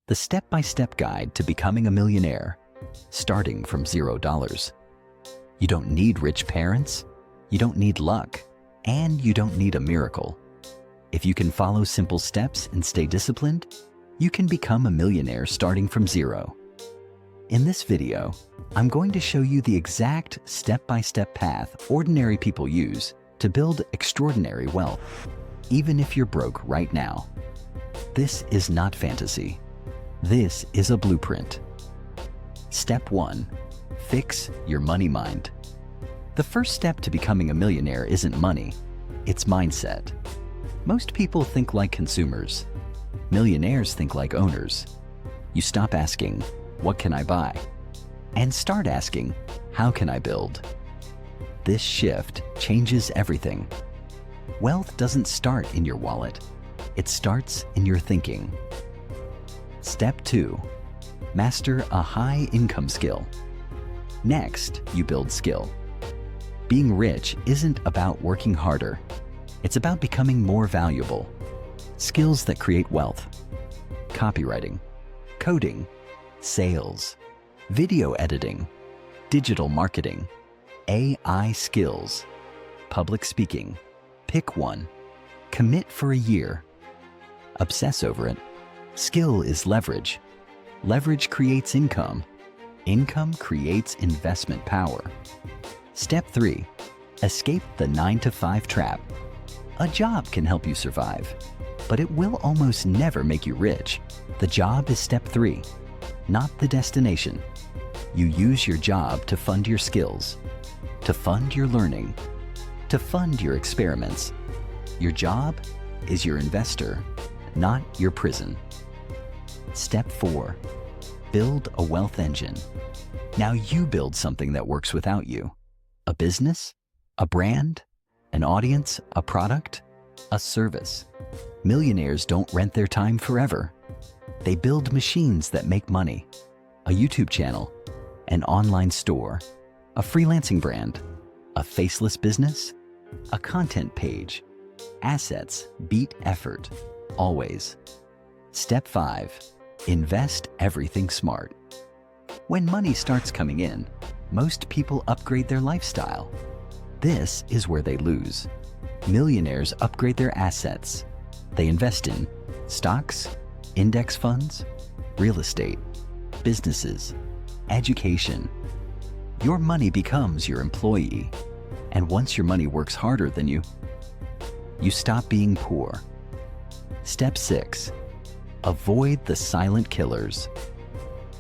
the step-by-step guide to becoming a millionaire, starting from $0. You don't need rich parents, you don't need luck, and you don't need a miracle. If you can follow simple steps and stay disciplined, you can become a millionaire starting from zero. In this video, I'm going to show you the exact step-by-step path ordinary people use to build extraordinary wealth, even if you're broke right now. This is not fantasy. This is a blueprint. Step 1. Fix your money mind. The first step to becoming a millionaire isn't money, it's mindset. Most people think like consumers. Millionaires think like owners. You stop asking, "What can I buy?" and start asking, "How can I build?" This shift changes everything. Wealth doesn't start in your wallet. It starts in your thinking. Step 2. Master a high-income skill. Next, you build skill. Being rich isn't about working harder. It's about becoming more valuable. Skills that create wealth. Copywriting, coding, sales, video editing, digital marketing, AI skills, public speaking. Pick one. Commit for a year. Obsess over it. Skill is leverage. Leverage creates income. Income creates investment power. Step 3. Escape the 9-to-5 trap. A job can help you survive, but it will almost never make you rich. The job is step 3, not the destination. You use your job to fund your skills, to fund your learning, to fund your experiments. Your job is your investor, not your prison. Step 4. Build a wealth engine. Now you build something that works without you. A business, a brand, an audience, a product, a service. Millionaires don't rent their time forever. They build machines that make money. A YouTube channel, an online store, a freelancing brand, a faceless business, a content page. Assets beat effort, always. Step 5. Invest everything smart. When money starts coming in, most people upgrade their lifestyle. This is where they lose. Millionaires upgrade their assets. They invest in stocks, index funds, real estate, businesses, education. Your money becomes your employee. And once your money works harder than you stop being poor. Step 6. Avoid the silent killers.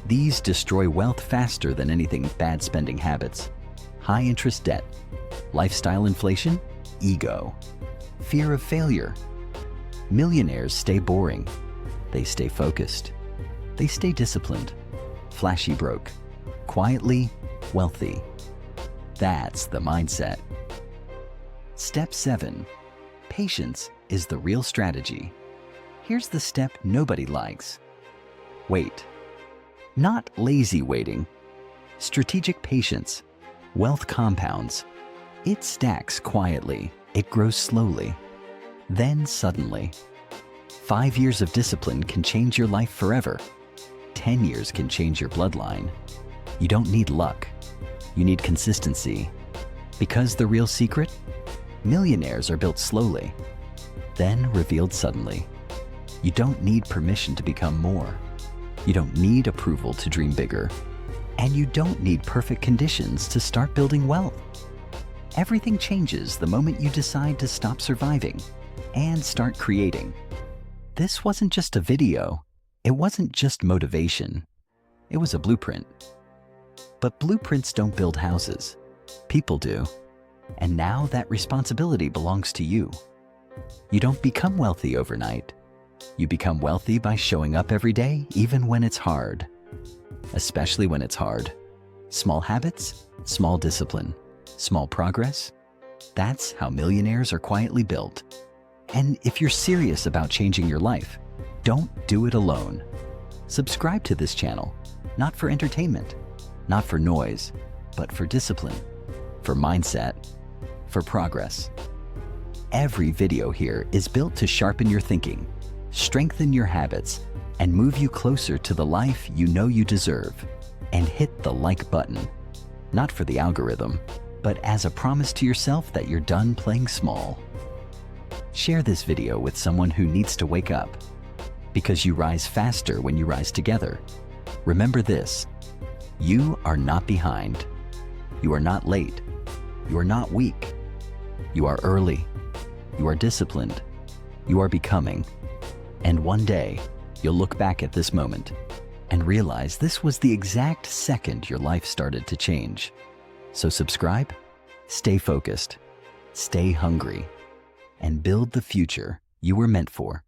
These destroy wealth faster than anything bad spending habits. High interest debt, lifestyle inflation, ego, fear of failure. Millionaires stay boring. They stay focused. They stay disciplined. Flashy broke. Quietly wealthy. That's the mindset. Step 7. Patience is the real strategy. Here's the step nobody likes. Wait. Not lazy waiting. Strategic patience. Wealth compounds. It stacks quietly. It grows slowly. Then suddenly. 5 years of discipline can change your life forever. 10 years can change your bloodline. You don't need luck. You need consistency. Because the real secret? Millionaires are built slowly, then revealed suddenly. You don't need permission to become more. You don't need approval to dream bigger. And you don't need perfect conditions to start building wealth. Everything changes the moment you decide to stop surviving and start creating. This wasn't just a video. It wasn't just motivation. It was a blueprint. But blueprints don't build houses. People do. And now that responsibility belongs to you. You don't become wealthy overnight. You become wealthy by showing up every day, even when it's hard. Especially when it's hard. Small habits, small discipline, small progress. That's how millionaires are quietly built. And if you're serious about changing your life, don't do it alone. Subscribe to this channel, not for entertainment, not for noise, but for discipline, for mindset, for progress. Every video here is built to sharpen your thinking, strengthen your habits, and move you closer to the life you know you deserve. And hit the like button, not for the algorithm, but as a promise to yourself that you're done playing small. Share this video with someone who needs to wake up, because you rise faster when you rise together. Remember this: you are not behind. You are not late. You are not weak. You are early. You are disciplined. You are becoming. And one day, you'll look back at this moment and realize this was the exact second your life started to change. So subscribe, stay focused, stay hungry, and build the future you were meant for.